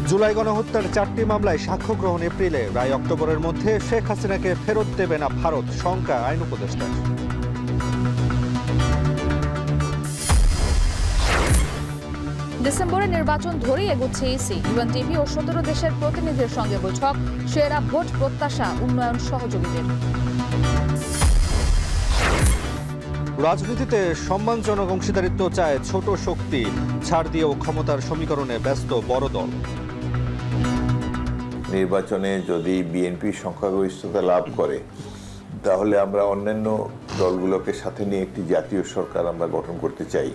জুলাই গণহত্যার 4টি মামলায় সাক্ষ্য গ্রহণ এপ্রিলে, রায় অক্টোবরের মধ্যে শেখ হাসিনাকে ফেরত দেবে না ভারত, শঙ্কা আইন উপদেষ্টার। ডিসেম্বরে নির্বাচন ধরেই এগোচ্ছে ইসি, ইউএনডিপি ও 17 দেশের প্রতিনিধির সঙ্গে বৈঠক, সেরা ভোট প্রত্যাশা উন্নয়ন সহযোগীদের। রাজনীতিতে সম্মানজনক অংশীদারিত্ব চায় ছোট শক্তি, ছাড় দিয়েও ক্ষমতার সমীকরণে ব্যস্ত বড় দল। নির্বাচনে যদি বিএনপি সংখ্যাগরিষ্ঠতা লাভ করে তাহলে আমরা অন্যান্য দলগুলোকে সাথে নিয়ে একটি জাতীয় সরকার আমরা গঠন করতে চাই।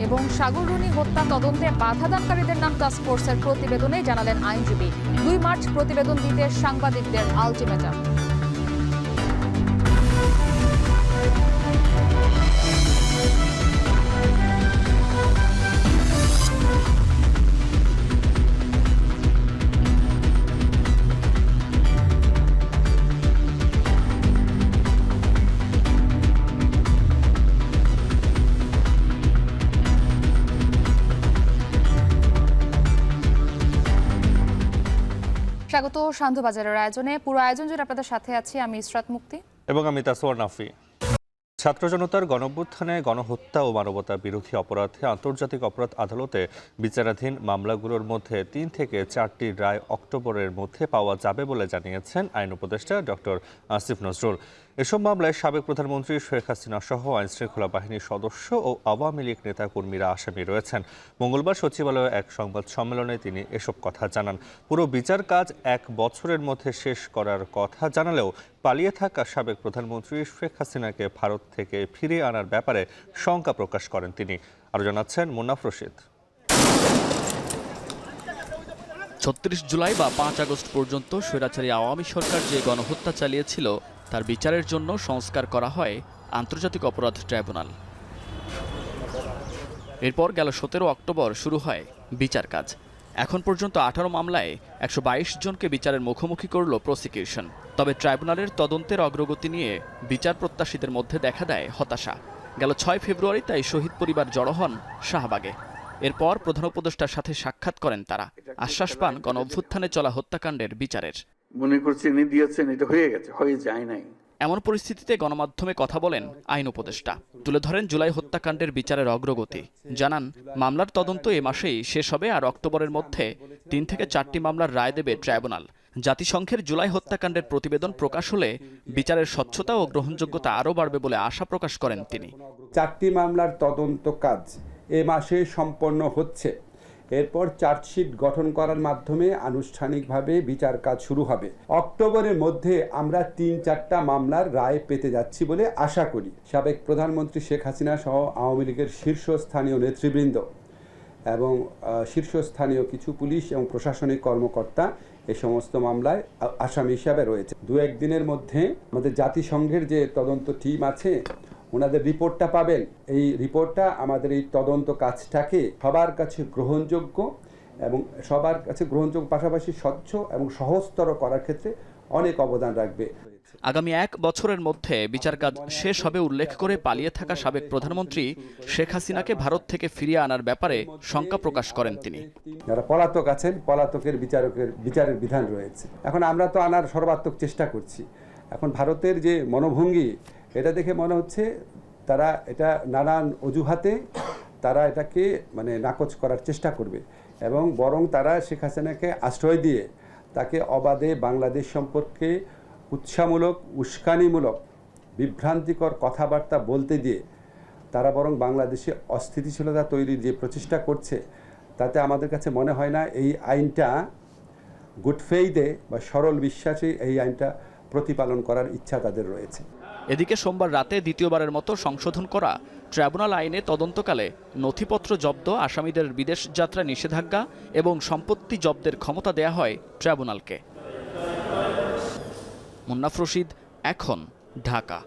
এবং সাগররুনি হত্যা তদন্তে বাধাদানকারীদের নাম টাস্কফোর্সের প্রতিবেদনে জানালেন আইনজীবী। 2 মার্চ প্রতিবেদন দিতে সাংবাদিকদের আলটিমেটাম। স্বাগত সান্ধ্যবাজারের আয়োজনে। পুরো আয়োজন জুড়ে আপনাদের সাথে আছি আমি ইসরাত মুক্তি এবং আমি তাসওয়ার নাফি। ছাত্র জনতার গণঅভ্যুত্থানে গণহত্যা ও মানবতা বিরোধী অপরাধে আন্তর্জাতিক অপরাধ আদালতে বিচারাধীন মামলাগুলোর মধ্যে 3 থেকে 4টির রায় অক্টোবরের মধ্যে পাওয়া যাবে বলে জানিয়েছেন আইন উপদেষ্টা ডক্টর আসিফ নজরুল। এসব মামলায় সাবেক প্রধানমন্ত্রী শেখ হাসিনা সহ আইনশৃঙ্খলা বাহিনীর সদস্য ও আওয়ামী লীগ নেতাকর্মীরা আসামি রয়েছেন। মঙ্গলবার সচিবালয়ে এক সংবাদ সম্মেলনে তিনি এসব কথা জানান। পুরো বিচার কাজ 1 বছরের মধ্যে শেষ করার কথা জানালেও পালিয়ে থাকা সাবেক প্রধানমন্ত্রী শেখ হাসিনাকে ভারত থেকে ফিরিয়ে আনার ব্যাপারে শঙ্কা প্রকাশ করেন তিনি। আরও জানাচ্ছেন মুন্নাফ রশিদ। ৩৬ জুলাই বা 5 আগস্ট পর্যন্ত স্বৈরাচারী আওয়ামী সরকার যে গণহত্যা চালিয়েছিল তার বিচারের জন্য সংস্কার করা হয় আন্তর্জাতিক অপরাধ ট্রাইব্যুনাল। এরপর গেল 17 অক্টোবর শুরু হয় বিচার কাজ। এখন পর্যন্ত 18 মামলায় 122 জনকে বিচারের মুখোমুখি করল প্রসিকিউশন। তবে ট্রাইব্যুনালের তদন্তের অগ্রগতি নিয়ে বিচার প্রত্যাশীদের মধ্যে দেখা দেয় হতাশা। গেল 6 ফেব্রুয়ারি তাই শহীদ পরিবার জড়ো হন শাহবাগে। এরপর প্রধান উপদেষ্টার সাথে সাক্ষাৎ করেন তারা। আশ্বাস পান গণঅভ্যুত্থানে চলা হত্যাকাণ্ডের বিচারের। মনে করছেন ইনি দিয়েছেন, এটা হয়ে গেছে, হয়ে যায় নাই। এমন পরিস্থিতিতে গণমাধ্যমে কথা বলেন আইন উপদেষ্টা। তুলে ধরেন জুলাই হত্যাকাণ্ডের বিচারের অগ্রগতি। জানান মামলার তদন্ত এ মাসেই শেষ হবে আর অক্টোবরের মধ্যে 3 থেকে 4টি মামলার রায় দেবে ট্রাইব্যুনাল। জাতিসংঘের জুলাই হত্যাকাণ্ডের প্রতিবেদন প্রকাশ হলে বিচারের স্বচ্ছতা ও গ্রহণযোগ্যতা আরও বাড়বে বলে আশা প্রকাশ করেন তিনি। 4টি মামলার তদন্ত কাজ এ মাসে সম্পন্ন হচ্ছে। এরপর চার্জশিট গঠন করার মাধ্যমে আনুষ্ঠানিকভাবে বিচার কাজ শুরু হবে। অক্টোবরের মধ্যে আমরা 3-4টা মামলার রায় পেতে যাচ্ছি বলে আশা করি। সাবেক প্রধানমন্ত্রী শেখ হাসিনা সহ আওয়ামী লীগের শীর্ষস্থানীয় নেতৃবৃন্দ এবং শীর্ষস্থানীয় কিছু পুলিশ এবং প্রশাসনিক কর্মকর্তা এই সমস্ত মামলায় আসামি হিসাবে রয়েছে। 2-1 দিনের মধ্যে আমাদের জাতিসংঘের যে তদন্ত টিম আছে ওনাদের রিপোর্টটা পাবেন। এই রিপোর্টটা আমাদের এই তদন্ত কাজটাকে সবার কাছে গ্রহণযোগ্য এবং সবার কাছে গ্রহণযোগ্য পাশাপাশি স্বচ্ছ এবং সহজতর করার ক্ষেত্রে অনেক অবদান রাখবে। আগামী 1 বছরের মধ্যে বিচার কাজ শেষ হবে উল্লেখ করে পালিয়ে থাকা সাবেক প্রধানমন্ত্রী শেখ হাসিনাকে ভারত থেকে ফিরিয়ে আনার ব্যাপারে শঙ্কা প্রকাশ করেন তিনি। যারা পলাতক আছেন, পলাতকের বিচারের বিধান রয়েছে। এখন আমরা তো আনার সর্বাত্মক চেষ্টা করছি। এখন ভারতের যে মনোভঙ্গি, এটা দেখে মনে হচ্ছে তারা এটা নানান অজুহাতে তারা এটাকে নাকচ করার চেষ্টা করবে এবং বরং তারা শেখ হাসিনাকে আশ্রয় দিয়ে তাকে অবাধে বাংলাদেশ সম্পর্কে উৎসাহমূলক, উস্কানিমূলক, বিভ্রান্তিকর কথাবার্তা বলতে দিয়ে তারা বরং বাংলাদেশে অস্থিতিশীলতা তৈরির যে প্রচেষ্টা করছে, তাতে আমাদের কাছে মনে হয় না এই আইনটা গুড ফেইথে বা সরল বিশ্বাসে এই আইনটা প্রতিপালন করার ইচ্ছা তাদের রয়েছে। এদিকে সোমবার রাতে দ্বিতীয়বারের মতো সংশোধন করা ট্রাইব্যুনাল আইনে তদন্তকালে নথিপত্র জব্দ, আসামিদের বিদেশ যাত্রা নিষেধাজ্ঞা এবং সম্পত্তি জব্দের ক্ষমতা দেয়া হয় ট্রাইব্যুনালকে। মুন্নাফ রশিদ, এখন, ঢাকা।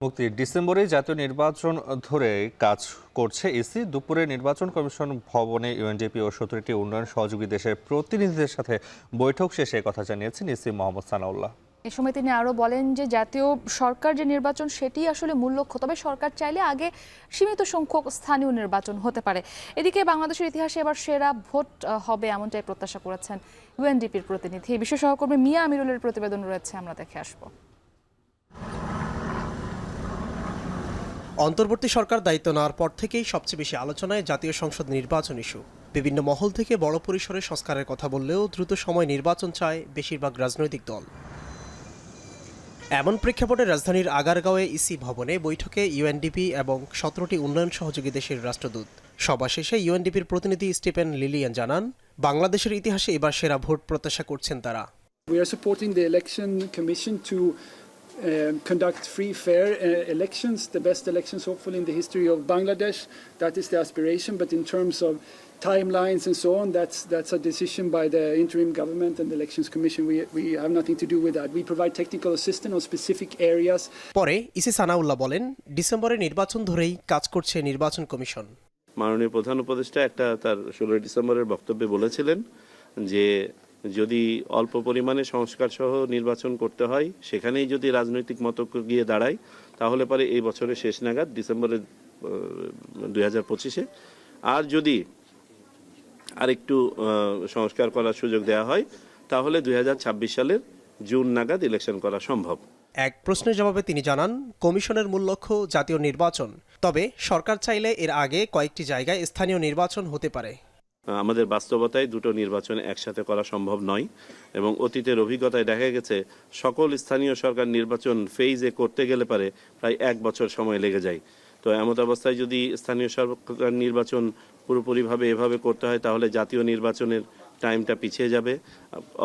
মুক্তি। ডিসেম্বরে জাতীয় নির্বাচন ধরে কাজ করছে ইসি। দুপুরে নির্বাচন কমিশন ভবনে ইউএনডিপি ও 17টি উন্নয়ন সহযোগী দেশের প্রতিনিধিদের সাথে বৈঠক শেষে কথা জানিয়েছেন ইসি মোহাম্মদ সানাউল্লাহ। এ সময় তিনি আরো বলেন যে জাতীয় সরকার যে নির্বাচন সেটি আসলে মূল লক্ষ্য, তবে সরকার চাইলে আগে সীমিত সংখ্যক স্থানীয় নির্বাচন হতে পারে। এদিকে বাংলাদেশের ইতিহাসে এবার সেরা ভোট হবে এমনটাই প্রত্যাশা করেছেন ইউএনডিপির প্রতিনিধি। বিশেষ সহকর্মী মিয়া আমিরুলের প্রতিবেদন রয়েছে, আমরা দেখে আসবো। অন্তর্বর্তী সরকার দায়িত্ব নেওয়ার পর থেকেই সবচেয়ে বেশি আলোচনায় জাতীয় সংসদ নির্বাচন ইস্যু। বিভিন্ন মহল থেকে বড় পরিসরে সংস্কারের কথা বললেও দ্রুত সময় নির্বাচন চায় বেশিরভাগ রাজনৈতিক দল। এমন প্রেক্ষাপটে রাজধানীর আগারগাঁওয়ে ইসি ভবনে বৈঠকে ইউএনডিপি এবং 17টি উন্নয়ন সহযোগী দেশের রাষ্ট্রদূত। সভা শেষে ইউএনডিপির প্রতিনিধি স্টিফেন লিলিয়ান জানান, বাংলাদেশের ইতিহাসে এবার সেরা ভোট প্রত্যাশা করছেন তারা। We are supporting the election commission to conduct free, fair elections, the best elections hopefully in the history of Bangladesh. That is the aspiration, but in terms of timelines and so on, that's a decision by the interim government and the elections commission. We have nothing to do with that. We provide technical assistance on specific areas. পরে EC Sanaullah বলেন, ডিসেম্বরে নির্বাচন ধরেই কাজ করছে নির্বাচন commission. মাননীয় প্রধান উপদেষ্টা তার 16 ডিসেম্বরের বক্তব্যে বলেছিলেন যে যদি অল্প পরিমাণে সংস্কার সহ নির্বাচন করতে হয়, সেখানেই যদি রাজনৈতিক মতৈক্য গিয়ে দাঁড়ায়, তাহলে পরে এই বছরের শেষ নাগাদ ডিসেম্বরের 2025-এ, আর যদি আরেকটু সংস্কার করার সুযোগ দেওয়া হয়, তাহলে 2026 সালের জুন নাগাদ ইলেকশন করা সম্ভব। এক প্রশ্নের জবাবে তিনি জানান, কমিশনের মূল লক্ষ্য জাতীয় নির্বাচন, তবে সরকার চাইলে এর আগে কয়েকটি জায়গায় স্থানীয় নির্বাচন হতে পারে। আমাদের বাস্তবতায় দুটো নির্বাচন একসাথে করা সম্ভব নয়, এবং অতীতের অভিজ্ঞতায় দেখা গেছে সকল স্থানীয় সরকার নির্বাচন ফেজে করতে গেলে পারে প্রায় 1 বছর সময় লেগে যায়। তো এমত অবস্থায় যদি স্থানীয় সরকার নির্বাচন পুরোপুরিভাবে এভাবে করতে হয়, তাহলে জাতীয় নির্বাচনের টাইমটা পিছিয়ে যাবে।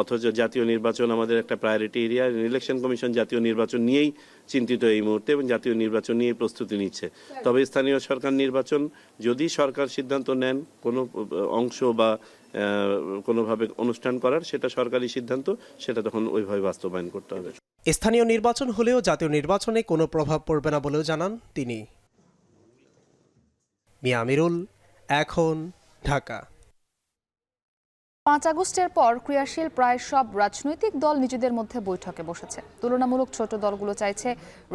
অথচ জাতীয় নির্বাচন আমাদের একটা প্রায়োরিটি এরিয়া। ইলেকশন কমিশন জাতীয় নির্বাচন নিয়েই চিন্তিত এই মুহূর্তে, এবং জাতীয় নির্বাচন নিয়েই প্রস্তুতি নিচ্ছে। তবে স্থানীয় সরকার নির্বাচন যদি সরকার সিদ্ধান্ত নেন কোনো অংশ বা কোনোভাবে অনুষ্ঠান করার, সেটা সরকারি সিদ্ধান্ত, সেটা তখন ওইভাবে বাস্তবায়ন করতে হবে। স্থানীয় নির্বাচন হলেও জাতীয় নির্বাচনে কোনো প্রভাব পড়বে না বলেও জানান তিনি। মিয়া আমিরুল, এখন, ঢাকা। 5 আগস্টের পর ক্রিয়াশীল প্রায় সব রাজনৈতিক দল নিজেদের মধ্যে বৈঠকে বসেছে। তুলনামূলক ছোট দলগুলো চাইছে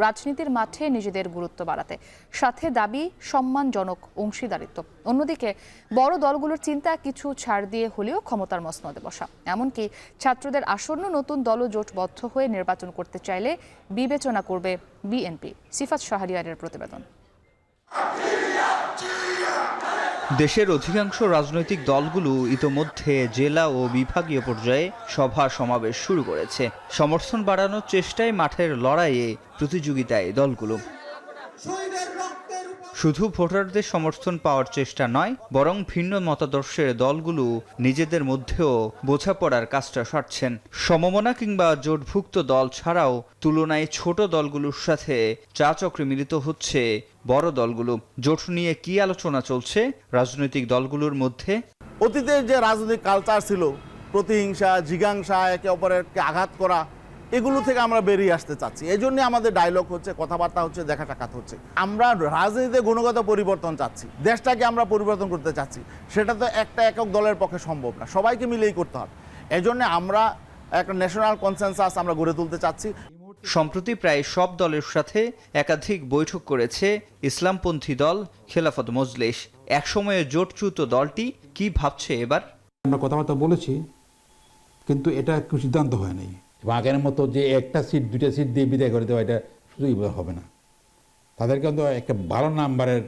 রাজনীতির মাঠে নিজেদের গুরুত্ব বাড়াতে, সাথে দাবি সম্মানজনক অংশীদারিত্ব। অন্যদিকে বড় দলগুলোর চিন্তা কিছু ছাড় দিয়ে হলেও ক্ষমতার মসনদে বসা। এমনকি ছাত্রদের আসন্ন নতুন দলও জোটবদ্ধ হয়ে নির্বাচন করতে চাইলে বিবেচনা করবে বিএনপি। সিফাত শাহরিয়ারের প্রতিবেদন। দেশের অধিকাংশ রাজনৈতিক দলগুলো ইতোমধ্যে জেলা ও বিভাগীয় পর্যায়ে সভা সমাবেশ শুরু করেছে। সমর্থন বাড়ানোর চেষ্টায় মাঠের লড়াইয়ে প্রতিযোগিতায় দলগুলো। শুধু ভোটারদের সমর্থন পাওয়ার চেষ্টা নয়, বরং ভিন্ন মতাদর্শের দলগুলো নিজেদের মধ্যেও বোঝাপড়ার কাজটা সারছেন। সমমনা কিংবা জোটভুক্ত দল ছাড়াও তুলনায় ছোট দলগুলোর সাথে চা চক্রে মিলিত হচ্ছে বড় দলগুলো। জোট নিয়ে কি আলোচনা চলছে রাজনৈতিক দলগুলোর মধ্যে? অতীতের যে রাজনৈতিক কালচার ছিল, প্রতিহিংসা, জিজ্ঞাসা, একে অপরকে আঘাত করা, এগুলো থেকে আমরা বেরিয়ে আসতে চাচ্ছি। এই জন্য আমাদের ডায়লগ হচ্ছে, কথাবার্তা হচ্ছে, দেখা সাক্ষাৎ হচ্ছে। আমরা রাজনীতিতে গুণগত পরিবর্তন চাচ্ছি, দেশটাকে আমরা পরিবর্তন করতে চাচ্ছি। সেটা তো একটা একক দলের পক্ষে সম্ভব না, সবাইকে মিলেই করতে হবে। এই জন্য আমরা একটা ন্যাশনাল কনসেনসাস আমরা গড়ে তুলতে চাচ্ছি। সম্প্রতি প্রায় সব দলের সাথে একাধিক বৈঠক করেছে ইসলামপন্থী দল খেলাফত মজলিস। একসময়ে জোটচ্যুত দলটি কি ভাবছে এবার? আমরা কথাবার্তা বলেছি, কিন্তু এটা একটু সিদ্ধান্ত হয় নাই। আগের মতো যে একটা সিট 2টা সিট দিয়ে বিদায় করে দেওয়া, এটা শুধুই হবে না। তাদেরকে কিন্তু একটা ভালো নাম্বারের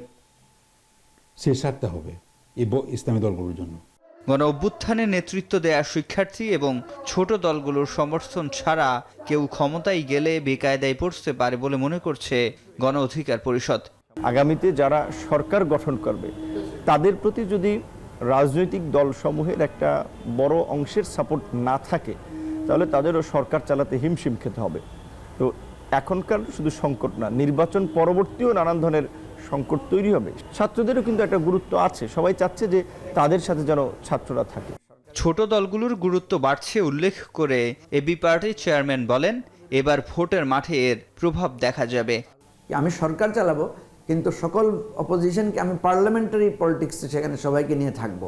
সিট ছাড়তে হবে এই ইসলামী দলগুলোর জন্য। গণ অভ্যুত্থানে নেতৃত্ব দেয়া শিক্ষার্থী এবং ছোট দলগুলোর সমর্থন ছাড়া কেউ ক্ষমতায় গেলে বেকায়দায় পড়তে পারে বলে মনে করছে গণ অধিকার পরিষদ। আগামীতে যারা সরকার গঠন করবে, তাদের প্রতি যদি রাজনৈতিক দলসমূহের একটা বড় অংশের সাপোর্ট না থাকে, তাহলে তাদেরও সরকার চালাতে হিমশিম খেতে হবে। তো এখনকার শুধু সংকট না, নির্বাচন পরবর্তীও নানান ধরনের সংকট তৈরি হবে। ছাত্রদেরও কিন্তু একটা গুরুত্ব আছে, সবাই চাচ্ছে যে তাদের সাথে যেন ছাত্ররা থাকে। ছোট দলগুলোর গুরুত্ব বাড়ছে উল্লেখ করে এবি পার্টির চেয়ারম্যান বলেন, এবার ভোটের মাঠে এর প্রভাব দেখা যাবে। আমি সরকার চালাবো, কিন্তু সকল অপোজিশনকে আমি পার্লামেন্টারি পলিটিক্সে সেখানে সবাইকে নিয়ে থাকবো।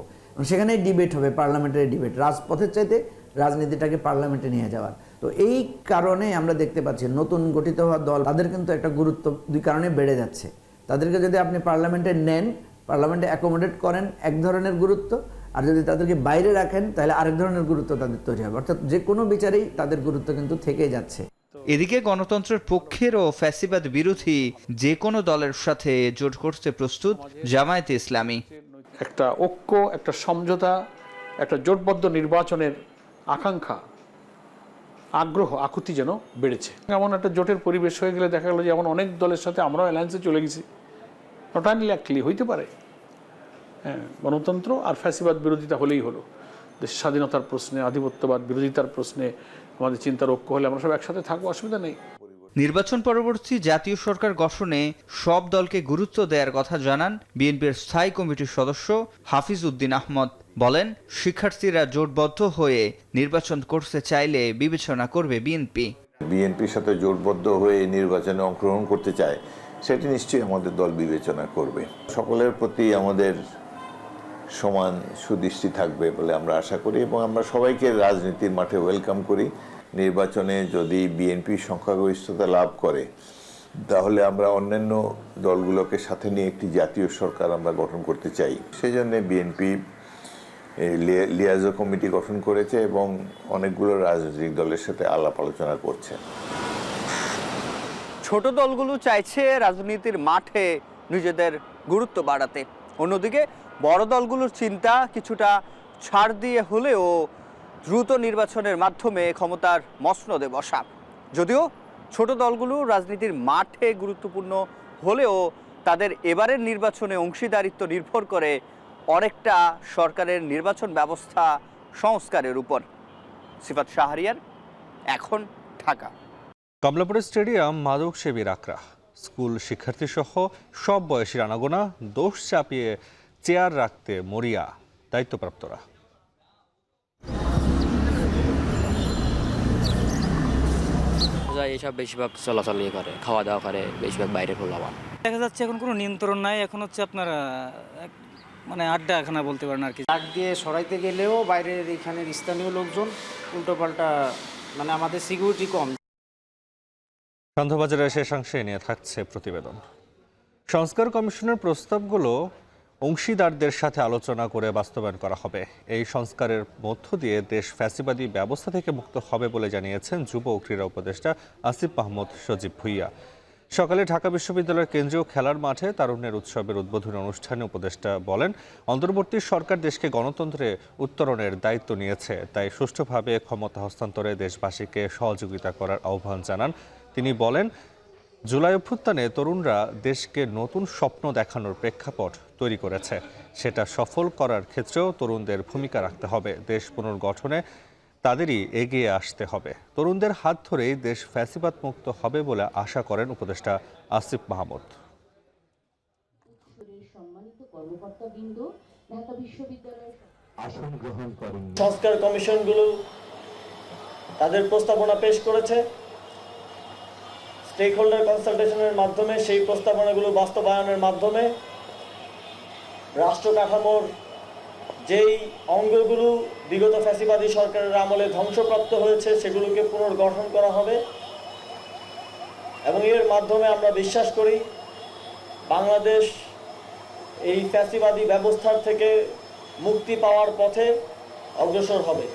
সেখানে ডিবেট হবে, পার্লামেন্টারি ডিবেট। রাজপথের চাইতে রাজনীতিটাকে পার্লামেন্টে নিয়ে যাওয়ার। তো এই কারণে আমরা দেখতে পাচ্ছি নতুন গঠিত হওয়া দল তাদের কিন্তু একটা গুরুত্ব দুই কারণে বেড়ে যাচ্ছে। তাদেরকে যদি আপনি পার্লামেন্টে নেন, পার্লামেন্টে অ্যাকোমোডেট করেন এক ধরনের গুরুত্ব, আর যদি তাদেরকে বাইরে রাখেন তাহলে আরেক ধরনের গুরুত্ব তাদের তৈরি হবে। অর্থাৎ যে কোনো বিচারেই তাদের গুরুত্ব কিন্তু থেকেই যাচ্ছে। এদিকে গণতন্ত্রের পক্ষের ও ফ্যাসিবাদ বিরোধী যে কোনো দলের সাথে জোট করতে প্রস্তুত জামায়াতে ইসলামী। একটা ঐক্য, একটা সমঝোতা, একটা জোটবদ্ধ নির্বাচনের আকাঙ্ক্ষা, আগ্রহ, আকুতি যেন বেড়েছে। এমন একটা জোটের পরিবেশ হয়ে গেলে দেখা গেল যে এমন অনেক দলের সাথে আমরাও অ্যালায়েন্সে চলে গেছি। নট আনলাইকলি হইতে পারে, হ্যাঁ, গণতন্ত্র আর ফ্যাসিবাদ বিরোধিতা হলেই হলো। দেশের স্বাধীনতার প্রশ্নে, আধিপত্যবাদ বিরোধিতার প্রশ্নে আমাদের চিন্তার ঐক্য হলে আমরা সব একসাথে থাকবো, অসুবিধা নেই। নির্বাচন পরবর্তী জাতীয় সরকার গঠনে সব দলকে গুরুত্ব দেওয়ার কথা জানান বিএনপির স্থায়ী কমিটির সদস্য হাফিজ উদ্দিন আহমদ। বলেন, শিক্ষার্থীরা জোটবদ্ধ হয়ে নির্বাচন করতে চাইলে বিবেচনা করবে বিএনপি। বিএনপির সাথে জোটবদ্ধ হয়ে নির্বাচনে অংশগ্রহণ করতে চায়, সেটি নিশ্চয়ই আমাদের দল বিবেচনা করবে। সকলের প্রতি আমাদের সমান সুদৃষ্টি থাকবে বলে আমরা আশা করি এবং আমরা সবাইকে রাজনীতির মাঠে ওয়েলকাম করি। নির্বাচনে যদি বিএনপি সংখ্যাগরিষ্ঠতা লাভ করে তাহলে আমরা অন্যান্য দলগুলোকে সাথে নিয়ে একটি জাতীয় সরকার আমরা গঠন করতে চাই। সেই জন্য বিএনপি লিয়াজো কমিটি গঠন করেছে এবং অনেকগুলো রাজনৈতিক দলের সাথে আলাপ আলোচনা করছে। ছোট দলগুলো চাইছে রাজনীতির মাঠে নিজেদের গুরুত্ব বাড়াতে, অন্যদিকে বড় দলগুলোর চিন্তা কিছুটা ছাড় দিয়ে হলেও দ্রুত নির্বাচনের মাধ্যমে ক্ষমতার মসনদে বসা। যদিও ছোট দলগুলো রাজনীতির মাঠে গুরুত্বপূর্ণ হলেও তাদের এবারের নির্বাচনে অংশীদারিত্ব নির্ভর করে অনেকটা সরকারের নির্বাচন ব্যবস্থা সংস্কারের উপর। সিফাত শাহরিয়ার, এখন ঢাকা। কমলাপুর স্টেডিয়াম মাদক সেবীর আখড়া। স্কুল শিক্ষার্থী সহ সব বয়সী আনাগোনা, দোষ চাপিয়ে চেয়ার রাখতে মরিয়া দায়িত্বপ্রাপ্তরা। এইসব বেশিরভাগ চলাচল করে, খাওয়া দাওয়া করে, বেশিরভাগ বাইরে খোলাবান। দেখা যাচ্ছে এখন কোনো নিয়ন্ত্রণ নাই, এখন হচ্ছে আপনার মানে আড্ডা এখানে বলতে পারেন আর কি। ডাক দিয়ে সরাইতে গেলেও বাইরের এখানের স্থানীয় লোকজন উল্টোপাল্টা, মানে আমাদের সিকিউরিটি কম। সন্ধ্যাবাজারের শেষাংশে নিয়ে থাকছে প্রতিবেদন। সংস্কার কমিশনের প্রস্তাবগুলো অংশীদারদের সাথে আলোচনা করে বাস্তবায়ন করা হবে। এই সংস্কারের মধ্য দিয়ে দেশ ফ্যাসিবাদী ব্যবস্থা থেকে মুক্ত হবে বলে জানিয়েছেন যুব ও ক্রীড়া উপদেষ্টা আসিফ মাহমুদ সজীব ভুইয়া। সকালে ঢাকা বিশ্ববিদ্যালয়ের কেন্দ্রীয় খেলার মাঠে তারুণ্যের উৎসবের উদ্বোধনী অনুষ্ঠানে উপদেষ্টা বলেন, অন্তর্বর্তী সরকার দেশকে গণতন্ত্রে উত্তরণের দায়িত্ব নিয়েছে, তাই সুষ্ঠুভাবে ক্ষমতা হস্তান্তরে দেশবাসীকে সহযোগিতা করার আহ্বান জানান তিনি। বলেন, জুলাই অভ্যুত্থানে তরুণরা দেশকে নতুন স্বপ্ন দেখানোর প্রেক্ষাপট তৈরি করেছে, সেটা সফল করার ক্ষেত্রেও তরুণদের ভূমিকা রাখতে হবে। দেশ পুনর্গঠনে তাদেরই এগিয়ে আসতে হবে। তরুণদের হাত ধরেই দেশ ফ্যাসিবাদ মুক্ত হবে বলে আশা করেন উপদেষ্টা আসিফ মাহমুদ। সংস্কার কমিশনগুলো তাদের প্রস্তাবনা পেশ করেছে, স্টেক হোল্ডার কনসালটেশনের মাধ্যমে সেই প্রস্তাবনাগুলো বাস্তবায়নের মাধ্যমে রাষ্ট্র কাঠামোর যেই অঙ্গগুলো বিগত ফ্যাসিবাদী সরকারের আমলে ধ্বংসপ্রাপ্ত হয়েছে সেগুলোকে পুনর্গঠন করা হবে এবং এর মাধ্যমে আমরা বিশ্বাস করি বাংলাদেশ এই ফ্যাসিবাদী ব্যবস্থার থেকে মুক্তি পাওয়ার পথে অগ্রসর হবে।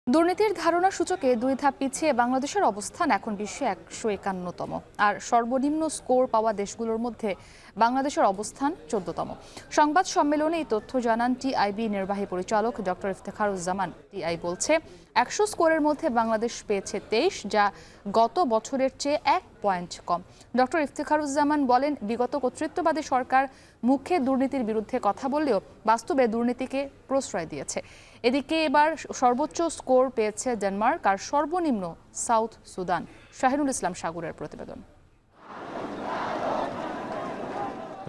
দুর্নীতির ধারণা সূচকে 2 ধাপ পিছিয়ে বাংলাদেশের অবস্থান এখন বিশ্বে 151তম, আর সর্বনিম্ন স্কোর পাওয়া দেশগুলোর মধ্যে বাংলাদেশের অবস্থান 14তম। সংবাদ সম্মেলনে এই তথ্য জানান টিআইবি নির্বাহী পরিচালক ডক্টর ইফতেখারুজ্জামান। টিআই বলছে, 100 স্কোরের মধ্যে বাংলাদেশ পেয়েছে 23, যা গত বছরের চেয়ে 1 পয়েন্ট কম। ডক্টর ইফতেখারুজ্জামান বলেন, বিগত কর্তৃত্ববাদী সরকার মুখে দুর্নীতির বিরুদ্ধে কথা বললেও বাস্তবে দুর্নীতিকে প্রশ্রয় দিয়েছে। এদিকে এবার সর্বোচ্চ স্কোর পেয়েছে ডেনমার্ক আর সর্বনিম্ন সাউথ সুদান। শাহিনুল ইসলাম সাগরের প্রতিবেদন।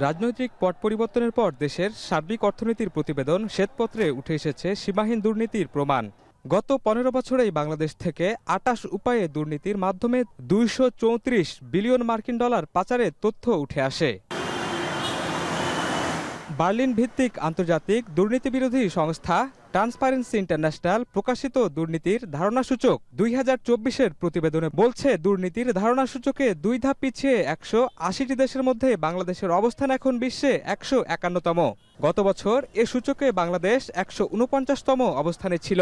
রাজনৈতিক পট পরিবর্তনের পর দেশের সার্বিক অর্থনীতির প্রতিবেদন শ্বেতপত্রে উঠে এসেছে সীমাহীন দুর্নীতির প্রমাণ। গত 15 বছরেই বাংলাদেশ থেকে 28 উপায়ে দুর্নীতির মাধ্যমে 234 বিলিয়ন মার্কিন ডলার পাচারের তথ্য উঠে আসে। বার্লিন ভিত্তিক আন্তর্জাতিক দুর্নীতি বিরোধী সংস্থা ট্রান্সপারেন্সি ইন্টারন্যাশনাল প্রকাশিত দুর্নীতির ধারণাসূচক 2024-এর প্রতিবেদনে বলছে, দুর্নীতির ধারণাসূচকে 2 ধাপ পিছিয়ে 180টি দেশের মধ্যে বাংলাদেশের অবস্থান এখন বিশ্বে 151তম। গত বছর এ সূচকে বাংলাদেশ 149তম অবস্থানে ছিল।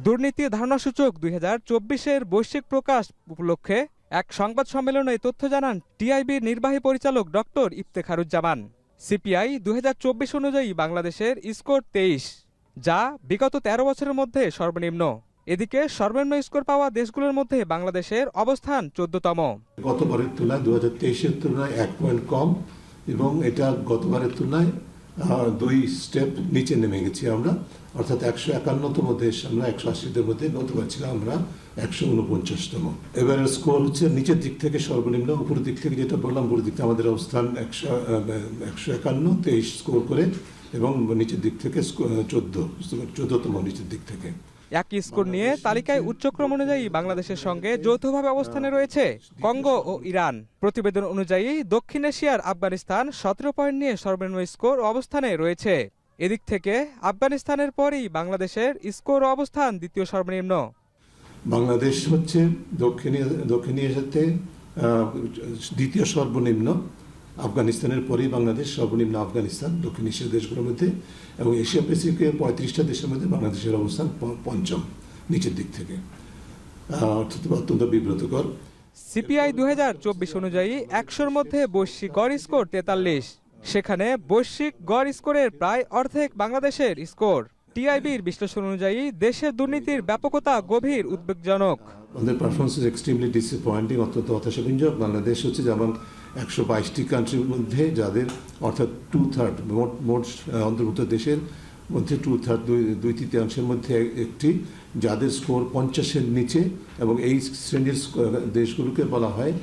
দুর্নীতির ধারণাসূচক 2024-এর বৈশ্বিক প্রকাশ উপলক্ষে এক সংবাদ সম্মেলনে এই তথ্য জানান টিআইবির নির্বাহী পরিচালক ডক্টর ইফতেখারুজ্জামান। সিপিআই 2024 অনুযায়ী বাংলাদেশের স্কোর 23, যা বিগত 13 বছরের মধ্যে সর্বনিম্ন। এদিকে সর্বনিম্ন স্কোর পাওয়া দেশগুলোর মধ্যে বাংলাদেশের অবস্থান 14তম। গতবারের তুলনায় 2023-এর তুলনায় 1 পয়েন্ট কম, এবং এটা গতবারের তুলনায় 2 স্টেপ নিচে নেমে গেছি আমরা, অর্থাৎ 151তম দেশ আমরা 180দের মধ্যে। গতবার ছিলাম আমরা 149তম। এবারের স্কোর হচ্ছে নিচের দিক থেকে সর্বনিম্ন, উপরের দিক থেকে যেটা বললাম, উপরের দিক থেকে আমাদের অবস্থান 151, 23 স্কোর করে, এবং নিচের দিক থেকে 14তম নিচের দিক থেকে। একই স্কোর নিয়ে তালিকায় উচ্চক্রম অনুযায়ী বাংলাদেশের সঙ্গে যৌথভাবে অবস্থানে রয়েছে কঙ্গো ও ইরান। প্রতিবেদন অনুযায়ী দক্ষিণ এশিয়ার আফগানিস্তান 17 পয়েন্ট নিয়ে সর্বনিম্ন স্কোর অবস্থানে রয়েছে। এদিক থেকে আফগানিস্তানের পরেই বাংলাদেশের স্কোর অবস্থান দ্বিতীয় সর্বনিম্ন। বাংলাদেশ হচ্ছে দক্ষিণ এশিয়াতে দ্বিতীয় সর্বনিম্ন, আফগানিস্তানের পরেই বাংলাদেশ সর্বনিম্ন, আফগানিস্তান দক্ষিণ এশিয়ার দেশগুলোর মধ্যে, এবং এশিয়া প্যাসিফিকের 35টা দেশের মধ্যে বাংলাদেশের অবস্থান 5ম নিচের দিক থেকে, অর্থাৎ অত্যন্ত বিব্রতকর। সিপিআই 2024 অনুযায়ী 100-র মধ্যে বৈশ্বিক গড় স্কোর 43, সেখানে বৈশ্বিক গড় স্কোরের প্রায় অর্ধেক বাংলাদেশের স্কোর। টিআইবির বিশ্লেষণ অনুযায়ী দেশের দুর্নীতির ব্যাপকতা গভীর উদ্বেগজনক। আমাদের পারফরমেন্স ইজ এক্সট্রিমলি ডিসঅ্যাপয়েন্টিং, অত্যন্ত হতাশাব্যঞ্জক। বাংলাদেশ হচ্ছে যেমন 122টি কান্ট্রির মধ্যে, যাদের অর্থাৎ 2/3 মোট অন্তর্ভুক্ত দেশের মধ্যে 2/3 2/3 মধ্যে একটি, যাদের স্কোর 50-এর নিচে, এবং এই শ্রেণীর দেশগুলোকে বলা হয়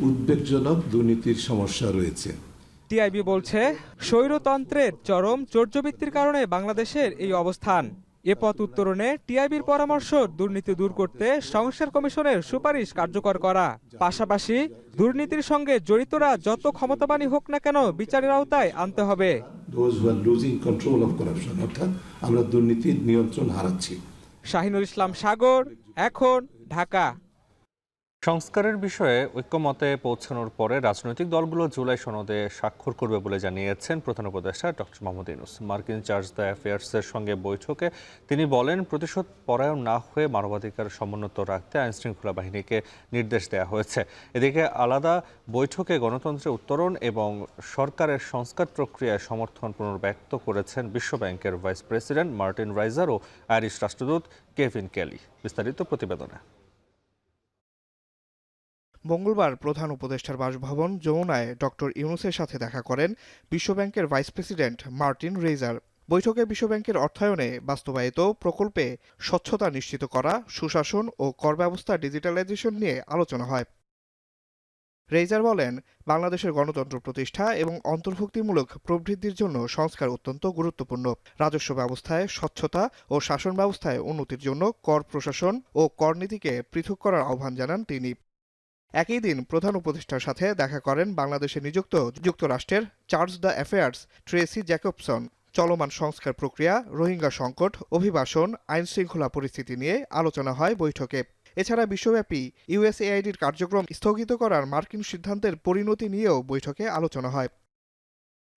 উদ্বেগজনক দুর্নীতির সমস্যা রয়েছে। টিআইবি বলছে, স্বৈরতন্ত্রের চরম চর্যবৃত্তির কারণে বাংলাদেশের এই অবস্থান। এ পথ উত্তরণে টিআইবির পরামর্শ, দুর্নীতি দূর করতে সংস্কার কমিশনের সুপারিশ কার্যকর করা, পাশাপাশি দুর্নীতির সঙ্গে জড়িতরা যত ক্ষমতাবানই হোক না কেন বিচারের আওতায় আনতে হবে। অর্থাৎ আমরা দুর্নীতির নিয়ন্ত্রণ হারাচ্ছি। শাহিনুল ইসলাম সাগর, এখন, ঢাকা। সংস্কারের বিষয়ে ঐক্যমতে পৌঁছানোর পরে রাজনৈতিক দলগুলো জুলাই সনদে স্বাক্ষর করবে বলে জানিয়েছেন প্রধান উপদেষ্টা ডক্টর মোহাম্মদ ইউনূস। মার্কিন চার্জ দ্য অ্যাফেয়ার্সের সঙ্গে বৈঠকে তিনি বলেন, প্রতিশোধ পরায়ণ না হয়ে মানবাধিকার সমুন্নত রাখতে আইনশৃঙ্খলা বাহিনীকে নির্দেশ দেওয়া হয়েছে। এদিকে আলাদা বৈঠকে গণতন্ত্রের উত্তরণ এবং সরকারের সংস্কার প্রক্রিয়ায় সমর্থন পুনর্ব্যক্ত করেছেন বিশ্বব্যাংকের ভাইস প্রেসিডেন্ট মার্টিন রাইজার ও আইরিশ রাষ্ট্রদূত কেভিন কেলি। বিস্তারিত প্রতিবেদনে। মঙ্গলবার প্রধান উপদেষ্টার বাসভবন যমুনায় ডক্টর ইউনূসের সাথে দেখা করেন বিশ্বব্যাংকের ভাইস প্রেসিডেন্ট মার্টিন রেইজার। বৈঠকে বিশ্বব্যাংকের অর্থায়নে বাস্তবায়িত প্রকল্পে স্বচ্ছতা নিশ্চিত করা, সুশাসন ও কর ব্যবস্থা ডিজিটালাইজেশন নিয়ে আলোচনা হয়। রেইজার বলেন, বাংলাদেশের গণতন্ত্র প্রতিষ্ঠা এবং অন্তর্ভুক্তিমূলক প্রবৃদ্ধির জন্য সংস্কার অত্যন্ত গুরুত্বপূর্ণ। রাজস্ব ব্যবস্থায় স্বচ্ছতা ও শাসন ব্যবস্থায় উন্নতির জন্য কর প্রশাসন ও করনীতিকে পৃথক করার আহ্বান জানান তিনি। একই দিন প্রধান উপদেষ্টার সাথে দেখা করেন বাংলাদেশে নিযুক্ত যুক্তরাষ্ট্রের chargé d' affaires Tracey Jacobson. চলমান সংস্কার প্রক্রিয়া, রোহিঙ্গা সংকট, অভিবাসন, আইন শৃঙ্খলা পরিস্থিতি নিয়ে আলোচনা হয় বৈঠকে। এছাড়া বিশ্বব্যাপী ইউএসএআইডির কার্যক্রম স্থগিত করার মার্কিন সিদ্ধান্তের পরিণতি নিয়েও বৈঠকে আলোচনা হয়।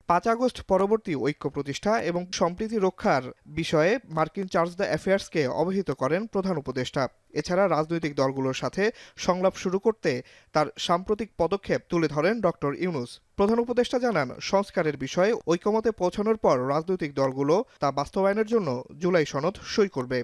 5 আগস্ট পরবর্তী ঐক্য প্রতিষ্ঠা এবং সম্প্রীতি রক্ষার বিষয়ে মার্কিন চার্জ দ্য অ্যাফেয়ার্সকে অবহিত করেন প্রধান উপদেষ্টা। এছাড়া রাজনৈতিক দলগুলোর সাথে সংলাপ শুরু করতে তার সাম্প্রতিক পদক্ষেপ তুলে ধরেন ডক্টর ইউনূস। প্রধান উপদেষ্টা জানান, সংস্কারের বিষয়ে ঐক্যমতে পৌঁছানোর পর রাজনৈতিক দলগুলো তা বাস্তবায়নের জন্য জুলাই সনদ সই করবে।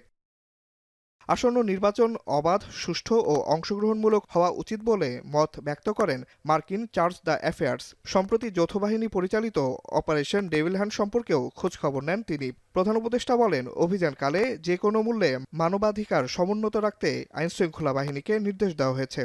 আসন্ন নির্বাচন অবাধ, সুষ্ঠু ও অংশগ্রহণমূলক হওয়া উচিত বলে মত ব্যক্ত করেন মার্কিন চার্জ দ্য অ্যাফেয়ার্স। সম্প্রতি যৌথবাহিনী পরিচালিত অপারেশন ডেভিল হ্যান্ড সম্পর্কেও খোঁজখবর নেন তিনি। প্রধান উপদেষ্টা বলেন, অভিযানকালে যে কোনো মূল্যে মানবাধিকার সমুন্নত রাখতে আইনশৃঙ্খলা বাহিনীকে নির্দেশ দেওয়া হয়েছে।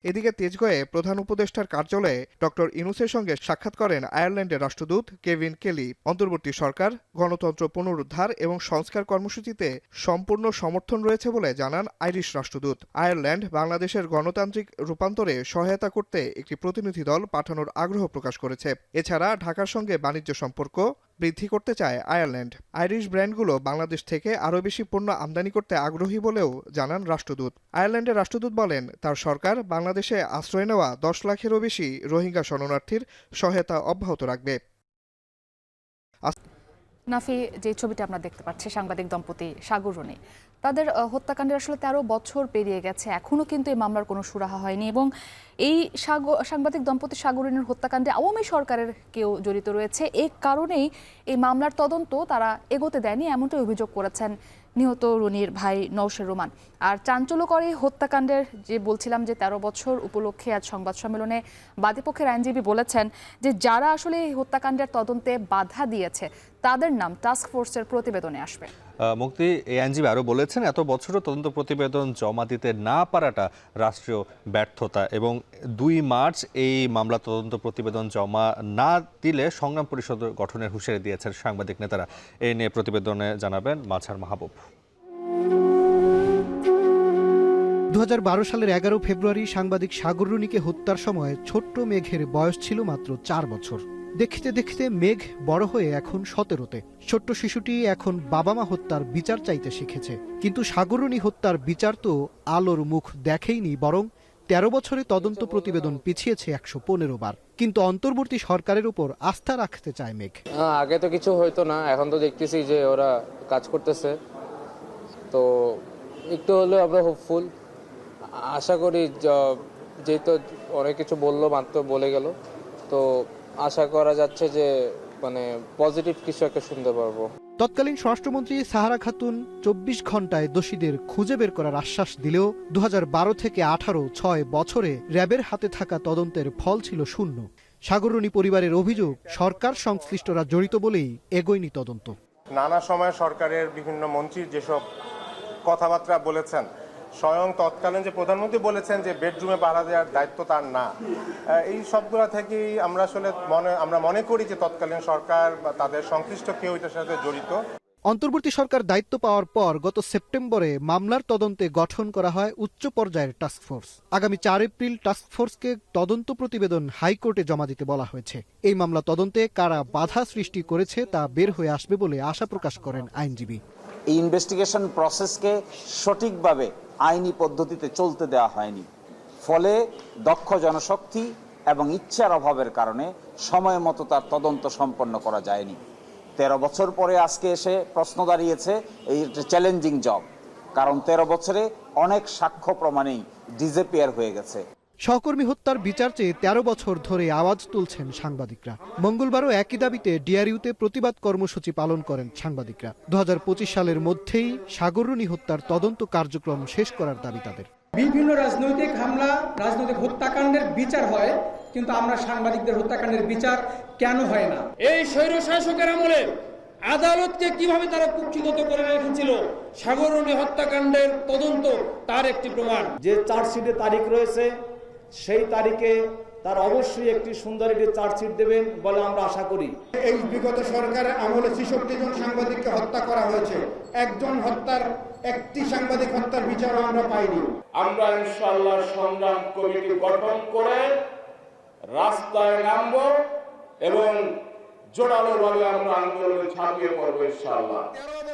এদিকে তেজগাঁয়ে প্রধান উপদেষ্টার কার্যালয়ে ডক্টর ইউনূসের সঙ্গে সাক্ষাৎ করেন আয়ারল্যান্ডের রাষ্ট্রদূত কেভিন কেলি। অন্তর্বর্তী সরকার গণতন্ত্র পুনরুদ্ধার এবং সংস্কার কর্মসূচিতে সম্পূর্ণ সমর্থন রয়েছে বলে জানান আইরিশ রাষ্ট্রদূত। আয়ারল্যান্ড বাংলাদেশের গণতান্ত্রিক রূপান্তরে সহায়তা করতে একটি প্রতিনিধি দল পাঠানোর আগ্রহ প্রকাশ করেছে। এছাড়া ঢাকার সঙ্গে বাণিজ্য সম্পর্ক, বৃদ্ধি করতে চায় আয়ারল্যান্ড। আইরিশ ব্র্যান্ডগুলো বাংলাদেশ থেকে আরও বেশি পণ্য আমদানি করতে আগ্রহী বলেও জানান রাষ্ট্রদূত। আয়ারল্যান্ডের রাষ্ট্রদূত বলেন, তার সরকার বাংলাদেশে আশ্রয় নেওয়া 10 লাখেরও বেশি রোহিঙ্গা শরণার্থীর সহায়তা অব্যাহত রাখবে। নাফি, যে ছবিটা আমরা দেখতে পাচ্ছি, সাংবাদিক দম্পতি সাগর রনি, তাদের হত্যাকাণ্ডের আসলে 13 বছর পেরিয়ে গেছে, এখনও কিন্তু এই মামলার কোনো সুরাহা হয়নি এবং এই সাংবাদিক দম্পতি সাগর রনির হত্যাকাণ্ডে আওয়ামী সরকারের কেউ জড়িত রয়েছে। এই কারণেই এই মামলার তদন্ত তারা এগোতে দেয়নি, এমনটাই অভিযোগ করেছেন নিহত রনির ভাই নওশের রোমান। আর চাঞ্চল্যকর এই হত্যাকাণ্ডের যে বলছিলাম যে 13 বছর উপলক্ষে আজ সংবাদ সম্মেলনে বাদীপক্ষের আইনজীবী বলেছেন যে যারা আসলে এই হত্যাকাণ্ডের তদন্তে বাধা দিয়েছে তাদের নাম টাস্ক ফোর্সের প্রতিবেদনে আসবে। মুক্তি, এই আইনজীবী আরও বলেছেন, এত বছরও তদন্ত প্রতিবেদন জমা দিতে না পারাটা রাষ্ট্রীয় ব্যর্থতা এবং 2 মার্চ এই মামলা তদন্ত প্রতিবেদন জমা না দিলে সংগ্রাম পরিষদ গঠনের হুঁশিয়ারি দিয়েছেন সাংবাদিক নেতারা। এই নিয়ে প্রতিবেদনে জানাবেন মাঝার মাহবুব। 2012 সালের 11 ফেব্রুয়ারি সাংবাদিক সাগর রনিকে হত্যার সময় ছোট্ট মেঘের বয়স ছিল মাত্র 4 বছর। দেখতে দেখতে মেঘ বড় হয়ে এখন 17-তে। ছোট্ট শিশুটি এখন বাবা মা হত্যার বিচার চাইতে শিখেছে, কিন্তু সাগর রনি হত্যার বিচার তো আলোর মুখ দেখেইনি, বরং 13 বছরে তদন্ত প্রতিবেদন পিছিয়েছে 115 বার। কিন্তু অন্তর্বর্তী সরকারের উপর আস্থা রাখতে চায় মেঘ। আগে তো কিছু হইতো না, এখন তো দেখতেছি যে ওরা কাজ করতেছে, তো একটু হলেও আমরা হোপফুল। আশা করি যেহেতু অনেক কিছু বললো, মাত্র বলে গেল, তো আশা করা যাচ্ছে যে মানে পজিটিভ কিছু একটা শুনতে পারবো। তৎকালীন স্বরাষ্ট্রমন্ত্রী সাহারা খাতুন 24 ঘন্টায় দোষীদের খুঁজে বের করার আশ্বাস দিলেও 2012 থেকে 18 6 বছরে র্যাবের হাতে থাকা তদন্তের ফল ছিল শূন্য। সাগর রনি পরিবারের অভিযোগ, সরকার সংশ্লিষ্টরা জড়িত বলেই এগোয়নি তদন্ত। নানা সময় সরকারের বিভিন্ন মন্ত্রী যেসব কথাবার্তা বলেছেন, স্বয়ং তৎকালীন যে প্রধানমন্ত্রী বলেছেন যে বেডরুমে পাহারা দেওয়ার দায়িত্ব তার না, এই সবগুলো থেকেই আমরা আসলে মনে করি যে তৎকালীন সরকার বা তাদের সংশ্লিষ্ট কেউ এটার সাথে জড়িত। অন্তর্বর্তী সরকার দায়িত্ব পাওয়ার পর গত সেপ্টেম্বরে মামলার তদন্তে গঠন করা হয় উচ্চ পর্যায়ের টাস্কফোর্স। আগামী 4 এপ্রিল টাস্কফোর্সকে তদন্ত প্রতিবেদন হাইকোর্টে জমা দিতে বলা হয়েছে। এই মামলা তদন্তে কারা বাধা সৃষ্টি করেছে তা বের হয়ে আসবে বলে আশা প্রকাশ করেন আইনজীবী। এই ইনভেস্টিগেশন প্রসেসকে সঠিকভাবে আইনি পদ্ধতিতে চলতে দেওয়া হয়নি, ফলে দক্ষ জনশক্তি এবং ইচ্ছার অভাবের কারণে সময় মতো তার তদন্ত সম্পন্ন করা যায়নি। 13 বছর পরে আজকে এসে প্রশ্ন দাঁড়িয়েছে, এই চ্যালেঞ্জিং জব, কারণ 13 বছরে অনেক সাক্ষ্য প্রমাণেই ডিসঅ্যাপিয়ার হয়ে গেছে। সহকর্মী হত্যার বিচার চেয়ে 13 বছর ধরে আওয়াজ তুলছেন সাংবাদিকরা। মঙ্গলবারও একই দাবিতে ডিআরইউতে প্রতিবাদ কর্মসূচি পালন করেন সাংবাদিকরা। 2025 সালের মধ্যেই সাগর রনি হত্যার তদন্ত কার্যক্রম শেষ করার দাবি তাদের। বিভিন্ন রাজনৈতিক হামলা, রাজনৈতিক হত্যাকাণ্ডের বিচার হয়, কিন্তু আমরা সাংবাদিকদের হত্যাকাণ্ডের বিচার কেন হয় না? এই স্বৈর শাসকের আমলে আদালতকে কিভাবে তারা কুক্ষিগত করে রেখেছিল, সাগর রনি হত্যাকাণ্ডের তদন্ত তার একটি প্রমাণ। যে চার্জশিটে তারিখ রয়েছে, সেই তারিখে তার অবশ্যই একটি সুন্দর একটি চার্জশিট দেবেন বলে আমরা আশা করি। এই বিগত সরকারের আমলে 66 জন সাংবাদিককে হত্যা করা হয়েছে, একটি সাংবাদিক হত্যার বিচারও আমরা পাইনি। আমরা ইনশাআল্লাহ সংগ্রাম কমিটি গঠন করে রাস্তায় নামব এবং জোরালোভাবে আমরা আন্দোলনে ঝাঁপিয়ে পড়ব ইনশাআল্লাহ।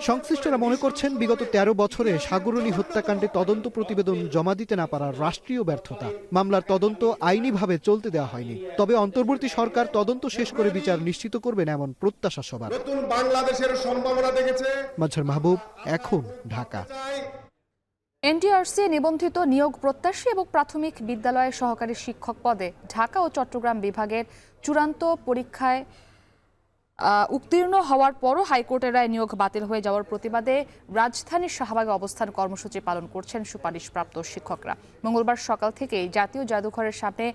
সংশ্লিষ্টরা মনে করছেন বিগত 13 বছরে সাগর রনি হত্যাকাণ্ডে তদন্ত প্রতিবেদন জমা দিতে না পারার রাষ্ট্রীয় ব্যর্থতা। মামলার তদন্ত আইনিভাবে চলতে দেওয়া হয়নি, তবে অন্তর্বর্তী সরকার তদন্ত শেষ করে বিচার নিশ্চিত করবেন এমন প্রত্যাশা সবার। নতুন বাংলাদেশের সম্ভাবনা দেখেছে। মাঝার মাহবুব, এখন ঢাকা। এনটিআরসি নিবন্ধিত নিয়োগ প্রত্যাশী এবং প্রাথমিক বিদ্যালয়ের সহকারী শিক্ষক পদে ঢাকা ও চট্টগ্রাম বিভাগের চূড়ান্ত পরীক্ষায় উত্তীর্ণ হওয়ার পরও হাইকোর্টের রায় নিয়োগ বাতিল হয়ে যাওয়ার প্রতিবাদে রাজধানীর শাহবাগে অবস্থান কর্মসূচি পালন করছেন সুপারিশপ্রাপ্ত শিক্ষকরা। মঙ্গলবার সকাল থেকেই জাতীয় জাদুঘরের সামনে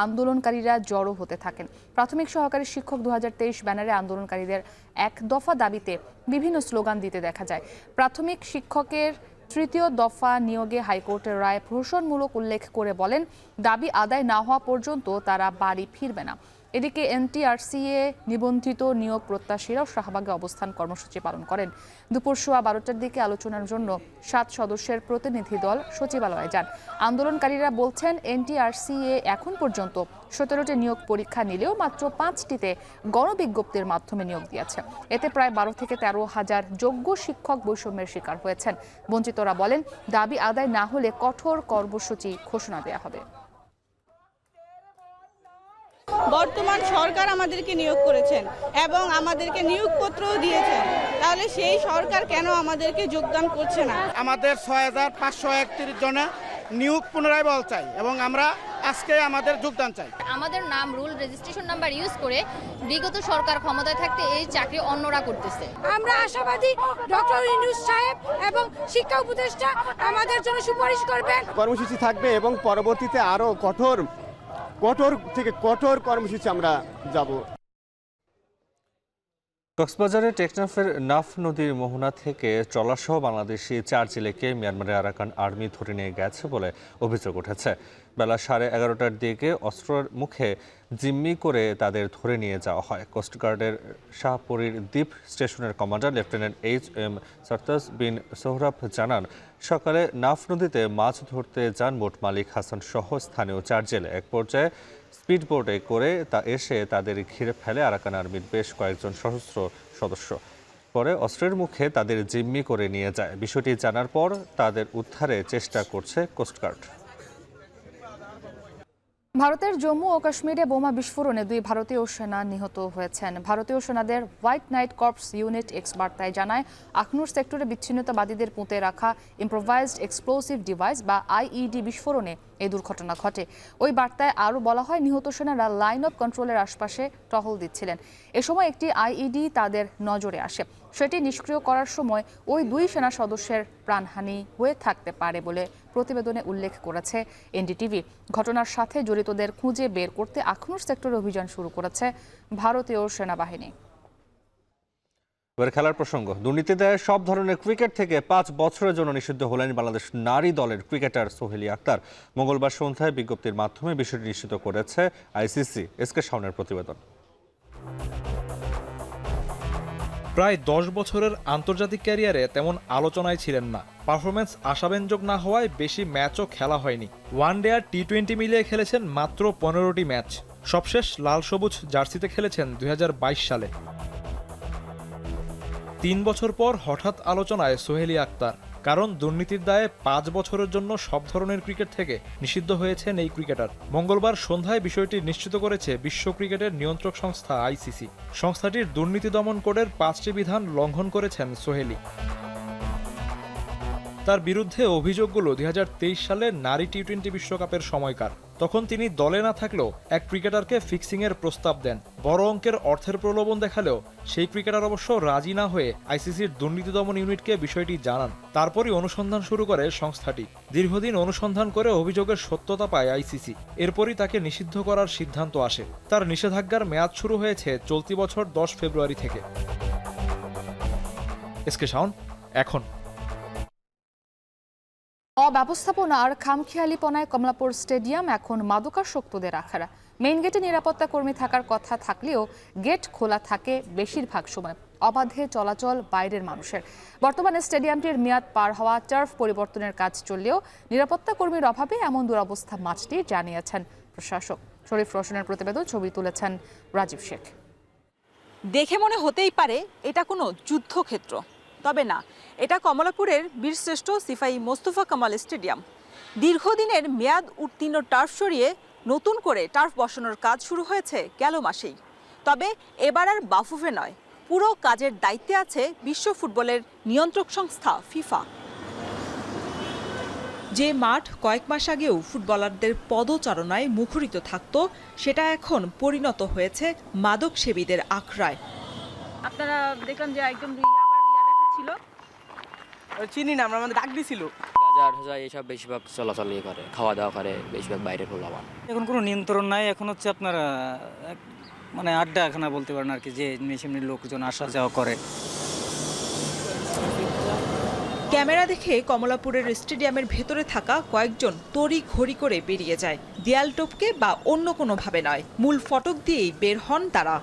আন্দোলনকারীরা জড়ো হতে থাকেন। প্রাথমিক সহকারী শিক্ষক 2023 ব্যানারে আন্দোলনকারীদের 1 দফা দাবিতে বিভিন্ন স্লোগান দিতে দেখা যায়। প্রাথমিক শিক্ষকের 3য় দফা নিয়োগে হাইকোর্টের রায় প্রহসনমূলক উল্লেখ করে বলেন, দাবি আদায় না হওয়া পর্যন্ত তারা বাড়ি ফিরবে না। এদিকে এনটিআরসিএ নিবন্ধিত নিয়োগ প্রত্যাশীরাও শাহবাগে অবস্থান কর্মসূচি পালন করেন। দুপুর 12:15টার দিকে আলোচনার জন্য 7 সদস্যের প্রতিনিধি দল সচিবালয়ে যান। আন্দোলনকারীরা বলছেন, এনটিআরসিএ এখন পর্যন্ত 17টি নিয়োগ পরীক্ষা নিলেও মাত্র 5টিতে গণবিজ্ঞপ্তির মাধ্যমে নিয়োগ দিয়েছে। এতে প্রায় 12 থেকে 13 হাজার যোগ্য শিক্ষক বৈষম্যের শিকার হয়েছেন। বঞ্চিতরা বলেন, দাবি আদায় না হলে কঠোর কর্মসূচি ঘোষণা দেওয়া হবে। বর্তমান সরকার আমাদেরকে নিয়োগ করেছেন এবং আমাদেরকে নিয়োগপত্রও দিয়েছেন, তাহলে সেই সরকার কেন আমাদেরকে যোগদান করছে না? আমাদের 6531 জনে নিয়োগ পুনরায় বল চাই এবং আমরা আজকে আমাদের যোগদান চাই। আমাদের নাম, রুল, রেজিস্ট্রেশন নাম্বার ইউজ করে বিগত সরকার ক্ষমতায় থাকতে এই চাকরি অন্যরা করতেছে। আমরা আশাবাদী ডক্টর ইউনূস সাহেব এবং শিক্ষা উপদেষ্টা আমাদের জন্য সুপারিশ করবেন। কর্মসূচি থাকবে এবং পরবর্তীতে আরো কঠোর থেকে কঠোর কর্মসূচি আমরা যাব। কক্সবাজারের টেকনাফের নাফ নদীর মোহনা থেকে ট্রলারসহ বাংলাদেশি 4 জেলেকে মিয়ানমারের আরাকান আর্মি ধরে নিয়ে গেছে বলে অভিযোগ উঠেছে। বেলা 11:30টার দিকে অস্ত্রের মুখে জিম্মি করে তাদের ধরে নিয়ে যাওয়া হয়। কোস্টগার্ডের শাহপুরীর দ্বীপ স্টেশনের কমান্ডার লেফটেন্যান্ট এইচ.এম. সারতাজ বিন সোহরাব জানান, সকালে নাফ নদীতে মাছ ধরতে যান বোট মালিক হাসান সহ স্থানীয় 4 জেলে। এক পর্যায়ে স্পিডবোটে করে এসে তাদের ঘিরে ফেলে আরাকান আর্মির বেশ কয়েকজন সশস্ত্র সদস্য। পরে অস্ত্রের মুখে তাদের জিম্মি করে নিয়ে যায়। বিষয়টি জানার পর তাদের উদ্ধারে চেষ্টা করছে কোস্টগার্ড। ভারতের জম্মু ও কাশ্মীরে বোমা বিস্ফোরণে 2 ভারতীয় সেনা নিহত হয়েছেন। ভারতীয় সেনাদের white night corps unit x বার্তায় জানায়, আখনুর সেক্টরে বিচ্ছিন্নতাবাদীদের পুঁতে রাখা ইম্প্রোভাইজড এক্সপ্লোসিভ ডিভাইস বা আইইডি বিস্ফোরণে এই দুর্ঘটনা ঘটে। ওই বার্তায় আরও বলা হয়, নিহত সেনারা লাইন অফ কন্ট্রোলের আশপাশে টহল দিচ্ছিলেন। এ সময় একটি আইইডি তাদের নজরে আসে। সেটি নিষ্ক্রিয় করার সময় ওই 2 সেনা সদস্যের প্রাণহানি হয়ে থাকতে পারে বলে প্রতিবেদনে উল্লেখ করেছে এনডিটিভি। ঘটনার সাথে জড়িতদের খুঁজে বের করতে আখনুর সেক্টরে অভিযান শুরু করেছে ভারতীয় সেনাবাহিনী। এবার খেলার প্রসঙ্গ। দুর্নীতি দায়ে সব ধরনের ক্রিকেট থেকে 5 বছরের জন্য নিষিদ্ধ হলেন বাংলাদেশ নারী দলের ক্রিকেটার সোহেলি আক্তার। মঙ্গলবার সন্ধ্যায় বিজ্ঞপ্তির মাধ্যমে বিষয়টি নিশ্চিত করেছে আইসিসি। এসকে শাওনের প্রতিবেদন। প্রায় 10 বছরের আন্তর্জাতিক ক্যারিয়ারে তেমন আলোচনায় ছিলেন না। পারফরমেন্স আশাব্যঞ্জক না হওয়ায় বেশি ম্যাচও খেলা হয়নি। ওয়ানডে আর টি20 মিলিয়ে খেলেছেন মাত্র 15টি ম্যাচ। সবশেষ লাল সবুজ জার্সিতে খেলেছেন 2022 সালে। 3 বছর পর হঠাৎ আলোচনায় সোহেলি আক্তার, কারণ দুর্নীতির দায়ে 5 বছরের জন্য সব ধরনের ক্রিকেট থেকে নিষিদ্ধ হয়েছেন এই ক্রিকেটার। মঙ্গলবার সন্ধ্যায় বিষয়টি নিশ্চিত করেছে বিশ্ব ক্রিকেটের নিয়ন্ত্রক সংস্থা আইসিসি। সংস্থাটির দুর্নীতি দমন কোডের 5টি বিধান লঙ্ঘন করেছেন সোহেলি। তার বিরুদ্ধে অভিযোগগুলো 2023 সালে নারী টি20 বিশ্বকাপের সময়কার। তখন তিনি দলে না থাকলেও এক ক্রিকেটারকে ফিক্সিংয়ের প্রস্তাব দেন। বড় অঙ্কের অর্থের প্রলোভন দেখালেও সেই ক্রিকেটার অবশ্য রাজি না হয়ে আইসিসির দুর্নীতি দমন ইউনিটকে বিষয়টি জানান। তারপরই অনুসন্ধান শুরু করে সংস্থাটি। দীর্ঘদিন অনুসন্ধান করে অভিযোগের সত্যতা পায় আইসিসি। এরপরই তাকে নিষিদ্ধ করার সিদ্ধান্ত আসে। তার নিষেধাজ্ঞার মেয়াদ শুরু হয়েছে চলতি বছর 10 ফেব্রুয়ারি থেকে। এসকে শাওন, এখন। অব্যবস্থাপনা আর খামখেয়ালিপনায় কমলাপুর স্টেডিয়াম এখন মাদকাসক্তদের আখাড়া। মেইন গেটে নিরাপত্তা কর্মী থাকার কথা থাকলেও গেট খোলা থাকে বেশিরভাগ সময়। অবাধে চলাচল বাইরের মানুষের। বর্তমানে স্টেডিয়ামটির মেয়াদ পার হওয়া টার্ফ পরিবর্তনের কাজ চললেও নিরাপত্তা কর্মীর অভাবে এমন দুরবস্থা মাঝটি জানিয়েছেন প্রশাসক। শরীফ রোশনের প্রতিবেদন, ছবি তুলেছেন রাজীব শেখ। দেখে মনে হতেই পারে এটা কোনো যুদ্ধক্ষেত্র, তবে না, এটা কমলাপুরের বীরশ্রেষ্ঠ সিপাহী মোস্তফা কামাল স্টেডিয়াম। দীর্ঘদিনের মেয়াদ উত্তীর্ণ টার্ফ সরিয়ে নতুন করে টার্ফ বসানোর কাজ শুরু হয়েছে গেল মাসেই। তবে এবার আর বাফুফে নয়, পুরো কাজের দায়িত্বে আছে বিশ্ব ফুটবলের নিয়ন্ত্রক সংস্থা ফিফা। যে মাঠ কয়েক মাস আগেও ফুটবলারদের পদচারণায় মুখরিত থাকত, সেটা এখন পরিণত হয়েছে মাদক সেবীদের আখড়ায়। আপনারা দেখলাম যে একদম ছিল, চিনি না আমরা, আমাদের ডাক দিছিল। গাঁজা ঠাজা এইসব বেশিরভাগ চলাচল করে, খাওয়া দাওয়া করে, বেশিরভাগ বাইরে পোলাপান। এখন কোনো নিয়ন্ত্রণ নাই। এখন হচ্ছে আপনার মানে আড্ডাখানা বলতে পারেন আর কি, যে এমনি লোকজন আসা যাওয়া করে। ক্যামেরা দেখে কমলাপুরের স্টেডিয়ামের ভেতরে থাকা কয়েকজন তড়ি ঘড়ি করে বেরিয়ে যায়। দেয়াল টপকে বা অন্য কোনোভাবে নয়, মূল ফটক দিয়েই বের হন তারা।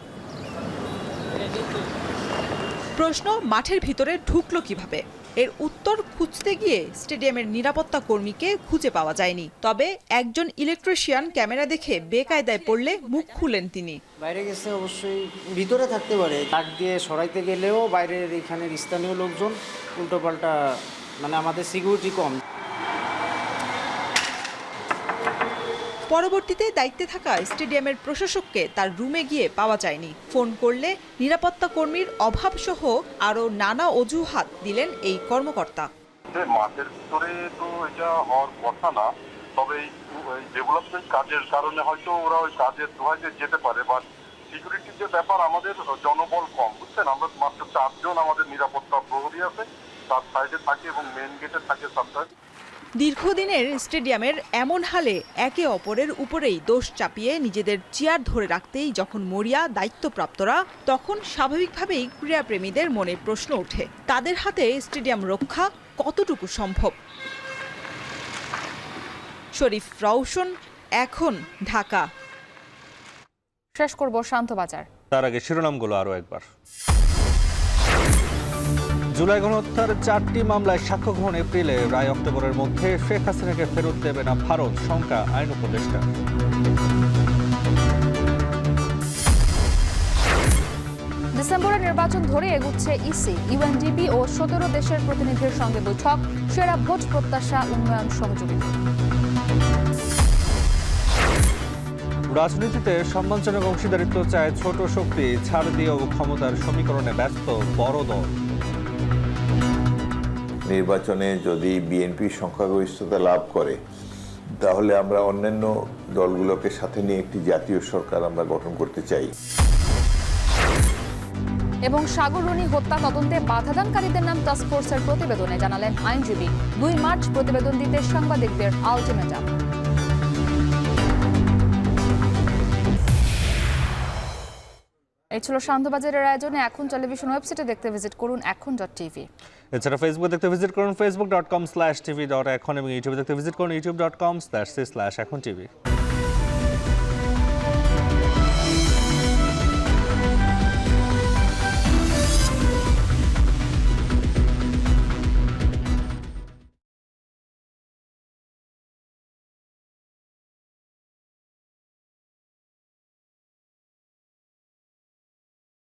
প্রশ্ন, মাঠের ভিতরে ঢুকলো কিভাবে? এর উত্তর খুঁজতে গিয়ে স্টেডিয়ামের নিরাপত্তা কর্মীকে খুঁজে পাওয়া যায়নি। তবে একজন ইলেকট্রিশিয়ান ক্যামেরা দেখে বেকায়দায় পড়লে মুখ খুলেন তিনি। বাইরে গেছে, অবশ্যই ভিতরে থাকতে পারে। ডাক দিয়ে সরাইতে গেলেও বাইরের এখানের স্থানীয় লোকজন উল্টোপাল্টা, মানে আমাদের সিকিউরিটি কম। পরবর্তীতে দায়িত্বে থাকা স্টেডিয়ামের প্রশাসককে তার রুমে গিয়ে পাওয়া যায়নি। ফোন করলে নিরাপত্তা কর্মীর অভাব সহ আরও নানা অজুহাত দিলেন এই কর্মকর্তা। মাঠের ভিতরে তো এটা হওয়ার কথা না, তবে ডেভেলপমেন্ট কাজের কারণে হয়তো ওরা ওই কাজের দোহাইতে যেতে পারে, বাট সিকিউরিটির যে ব্যাপার, আমাদের জনবল কম, বুঝছেন। আমরা মাত্র 4 জন আমাদের নিরাপত্তা প্রহরী আছে, তার সাইডে থাকে এবং মেন গেটে থাকে সবটাই। দীর্ঘদিনের স্টেডিয়ামের এমন হালে একে অপরের উপরেই দোষ চাপিয়ে নিজেদের চেয়ার ধরে রাখতেই যখন মরিয়া দায়িত্বপ্রাপ্তরা, তখন স্বাভাবিকভাবেই ক্রীড়াপ্রেমীদের মনে প্রশ্ন ওঠে, তাদের হাতে স্টেডিয়াম রক্ষা কতটুকু সম্ভব। শরীফ রওশন, এখন, ঢাকা। শেষ করব শান্তবাজার। তার আগে শিরোনামগুলো আরো একবার। জুলাই গণহত্যার 4টি মামলায় সাক্ষ্য গ্রহণ এপ্রিলে, রায় অক্টোবরের মধ্যে। শেখ হাসিনাকে ফেরত দেবে না ভারত, শঙ্কা আইন উপদেষ্টা। ডিসেম্বরের নির্বাচন ধরে এগুচ্ছে ইসি, ইউএনডিপি ও 17 দেশের প্রতিনিধির সঙ্গে বৈঠক। সেরা ভোট প্রত্যাশা, উন্নয়ন সহযোগিতা। রাজনীতিতে সম্মানজনক অংশীদারিত্ব চায় ছোট শক্তি, ছাড় দিয়েও ক্ষমতার সমীকরণে ব্যস্ত বড় দল। নির্বাচনে যদি বিএনপি সংখ্যাগরিষ্ঠতা লাভ করে, তাহলে আমরা অন্যান্য দলগুলোকে সাথে নিয়ে একটি জাতীয় সরকার আমরা গঠন করতে চাই। এবং সাগররুনি হত্যা তদন্তে বাধাদানকারীদের নাম টাস্কফোর্সের প্রতিবেদনে জানালেন আইনজীবী। 2 মার্চ প্রতিবেদন দিতে সাংবাদিকদের আলটিমেটাম। এই ছিল শান্তবাজারের আয়োজনে। এখন টেলিভিশন ওয়েবসাইটে দেখতে ভিজিট করুন এখন.tv। এছাড়া ফেসবুক দেখতে ভিজিট করুন facebook.com/tv.এখন এবং ইউটিউবে দেখতে ভিজিট করুন youtube.com/echontv।